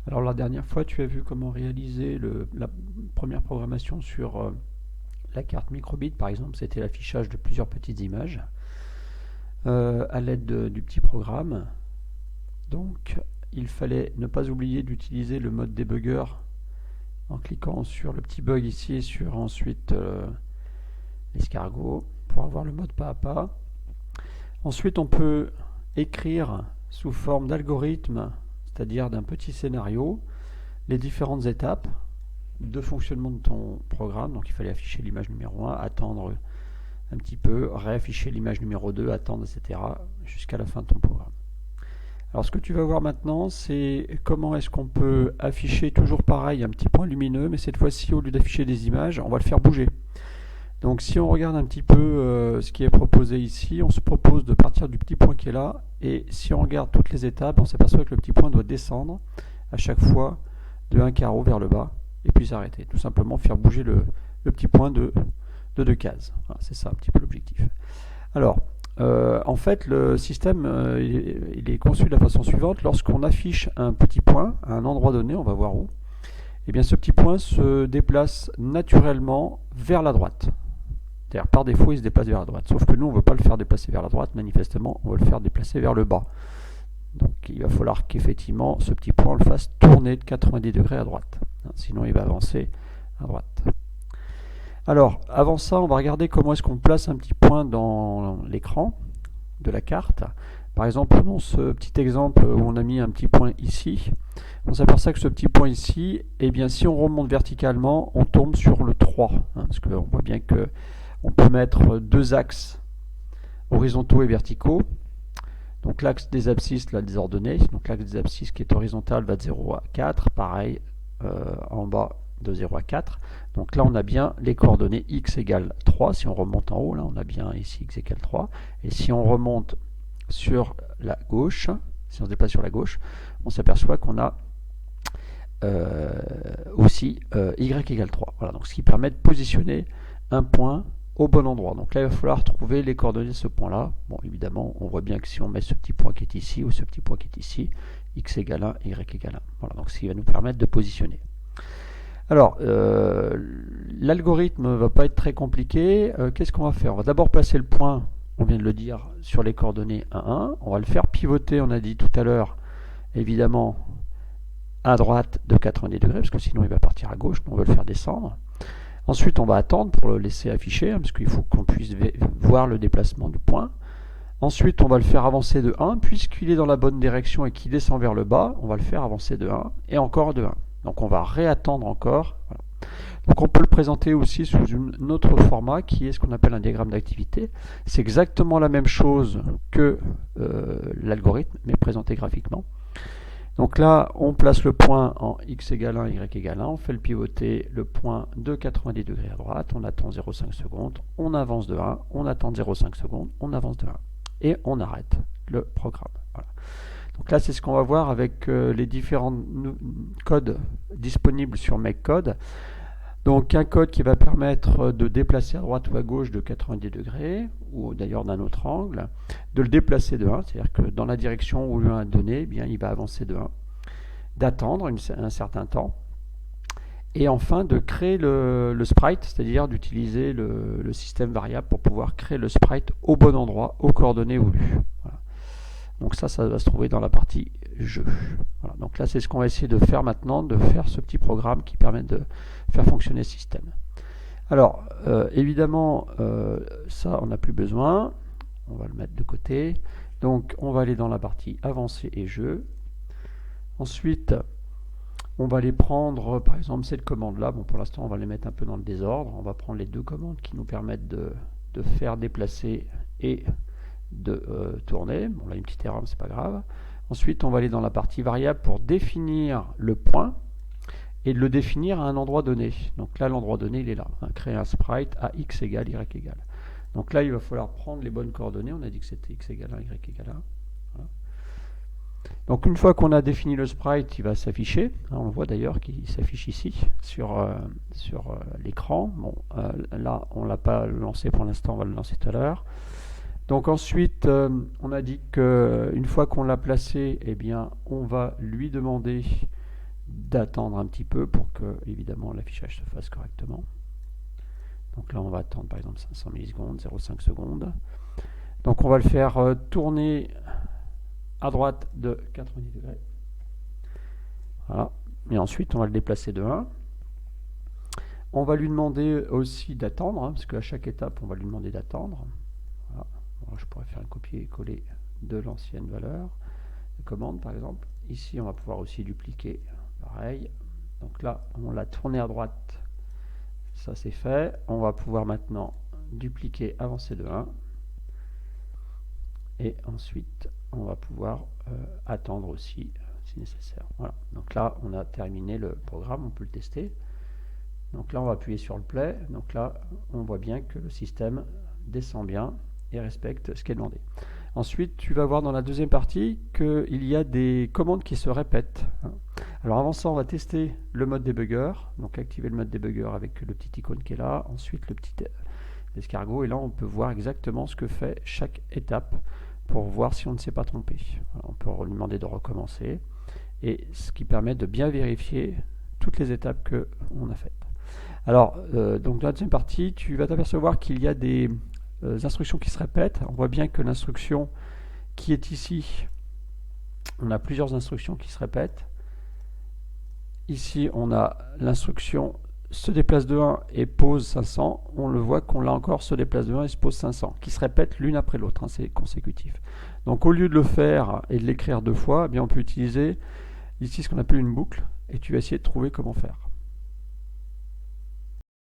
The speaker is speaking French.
Alors la dernière fois, tu as vu comment réaliser la première programmation sur la carte microbit, par exemple, c'était l'affichage de plusieurs petites images à l'aide du petit programme. Donc il fallait ne pas oublier d'utiliser le mode debugger en cliquant sur le petit bug ici et sur ensuite l'escargot pour avoir le mode pas à pas. Ensuite on peut écrire sous forme d'algorithme, c'est-à-dire d'un petit scénario, les différentes étapes de fonctionnement de ton programme. Donc il fallait afficher l'image numéro 1, attendre un petit peu, réafficher l'image numéro 2, attendre, etc. jusqu'à la fin de ton programme. Alors ce que tu vas voir maintenant, c'est comment est-ce qu'on peut afficher toujours pareil un petit point lumineux, mais cette fois-ci au lieu d'afficher des images, on va le faire bouger. Donc si on regarde un petit peu ce qui est proposé ici, on se propose de partir du petit point qui est là, et si on regarde toutes les étapes, on s'aperçoit que le petit point doit descendre à chaque fois de un carreau vers le bas, et puis s'arrêter. Tout simplement faire bouger le petit point de 2 cases. Voilà, c'est ça un petit peu l'objectif. Alors, en fait, le système il est conçu de la façon suivante. Lorsqu'on affiche un petit point à un endroit donné, on va voir où, et bien ce petit point se déplace naturellement vers la droite. C'est-à-dire par défaut, il se déplace vers la droite. Sauf que nous, on ne veut pas le faire déplacer vers la droite, manifestement, on veut le faire déplacer vers le bas. Donc il va falloir qu'effectivement, ce petit point, on le fasse tourner de 90 degrés à droite. Sinon, il va avancer à droite. Alors, avant ça, on va regarder comment est-ce qu'on place un petit point dans l'écran de la carte. Par exemple, prenons ce petit exemple où on a mis un petit point ici. On s'aperçoit que ce petit point ici, eh bien, si on remonte verticalement, on tombe sur le 3. Parce qu'on voit bien qu'on peut mettre deux axes horizontaux et verticaux. Donc l'axe des abscisses, là, des ordonnées. Donc l'axe des abscisses qui est horizontal va de 0 à 4. Pareil, en bas de 0 à 4. Donc là, on a bien les coordonnées x égale 3. Si on remonte en haut, là, on a bien ici x égale 3. Et si on remonte sur la gauche, si on se déplace sur la gauche, on s'aperçoit qu'on a aussi y égale 3. Voilà, donc ce qui permet de positionner un point au bon endroit. Donc là, il va falloir trouver les coordonnées de ce point-là. Bon, évidemment, on voit bien que si on met ce petit point qui est ici ou ce petit point qui est ici, x égale 1, y égale 1. Voilà, donc ce qui va nous permettre de positionner. Alors, l'algorithme ne va pas être très compliqué. Qu'est-ce qu'on va faire? On va d'abord placer le point, on vient de le dire, sur les coordonnées 1, 1. On va le faire pivoter, on a dit tout à l'heure, évidemment, à droite de 90 degrés, parce que sinon il va partir à gauche, on veut le faire descendre. Ensuite, on va attendre pour le laisser afficher, parce qu'il faut qu'on puisse voir le déplacement du point. Ensuite, on va le faire avancer de 1, puisqu'il est dans la bonne direction et qu'il descend vers le bas, on va le faire avancer de 1, et encore de 1. Donc on va réattendre encore. Voilà. Donc on peut le présenter aussi sous un autre format qui est ce qu'on appelle un diagramme d'activité. C'est exactement la même chose que l'algorithme, mais présenté graphiquement. Donc là, on place le point en x égale 1, y égale 1, on fait le pivoter le point de 90 degrés à droite, on attend 0,5 secondes, on avance de 1, on attend 0,5 secondes, on avance de 1, et on arrête le programme. Voilà. Donc là, c'est ce qu'on va voir avec les différents codes disponibles sur MakeCode. Donc un code qui va permettre de déplacer à droite ou à gauche de 90 degrés, ou d'ailleurs d'un autre angle, de le déplacer de 1, c'est-à-dire que dans la direction où l'on a donné, eh bien, il va avancer de 1, d'attendre un certain temps, et enfin de créer le sprite, c'est-à-dire d'utiliser le système variable pour pouvoir créer le sprite au bon endroit, aux coordonnées voulues. Voilà. Donc ça va se trouver dans la partie jeu. Voilà. Donc là, c'est ce qu'on va essayer de faire maintenant, de faire ce petit programme qui permet de faire fonctionner le système. Alors, évidemment, ça, on n'a plus besoin. On va le mettre de côté. Donc, on va aller dans la partie avancée et jeu. Ensuite, on va aller prendre, par exemple, cette commande-là. Bon, pour l'instant, on va les mettre un peu dans le désordre. On va prendre les deux commandes qui nous permettent de faire déplacer et de tourner. Bon, là, une petite erreur, mais c'est pas grave. Ensuite, on va aller dans la partie variable pour définir le point et de le définir à un endroit donné. Donc là, l'endroit donné, il est là. Créer un sprite à x égale y égale. Donc là, il va falloir prendre les bonnes coordonnées. On a dit que c'était x égale 1, y égale 1. Voilà. Donc une fois qu'on a défini le sprite, il va s'afficher. On le voit d'ailleurs qu'il s'affiche ici sur l'écran. Bon, là, on ne l'a pas lancé pour l'instant, on va le lancer tout à l'heure. Donc ensuite, on a dit qu'une fois qu'on l'a placé, eh bien, on va lui demander d'attendre un petit peu pour que évidemment l'affichage se fasse correctement. Donc là on va attendre par exemple 500 millisecondes, 0,5 secondes. Donc on va le faire tourner à droite de 90 degrés. Voilà. Et ensuite on va le déplacer de 1. On va lui demander aussi d'attendre, hein, parce qu'à chaque étape on va lui demander d'attendre. Voilà. Alors, je pourrais faire un copier-coller de l'ancienne valeur de commande par exemple. Ici on va pouvoir aussi dupliquer, pareil. Donc là on l'a tourné à droite, ça c'est fait. On va pouvoir maintenant dupliquer, avancer de 1. Et ensuite on va pouvoir attendre aussi si nécessaire. Voilà. Donc là on a terminé le programme, on peut le tester. Donc là on va appuyer sur le play. Donc là on voit bien que le système descend bien et respecte ce qui est demandé. Ensuite tu vas voir dans la deuxième partie qu'il y a des commandes qui se répètent. Alors avant ça on va tester le mode débugger. Donc activer le mode débugger avec le petit icône qui est là. Ensuite le petit escargot, et là on peut voir exactement ce que fait chaque étape pour voir si on ne s'est pas trompé. Voilà, on peut lui demander de recommencer, et ce qui permet de bien vérifier toutes les étapes que on a faites. Alors donc dans la deuxième partie tu vas t'apercevoir qu'il y a des instructions qui se répètent. On voit bien que l'instruction qui est ici, on a plusieurs instructions qui se répètent. Ici on a l'instruction se déplace de 1 et pose 500, on le voit qu'on l'a encore, se déplace de 1 et se pose 500, qui se répètent l'une après l'autre, hein, c'est consécutif. Donc au lieu de le faire et de l'écrire deux fois, eh bien on peut utiliser ici ce qu'on appelle une boucle, et tu vas essayer de trouver comment faire.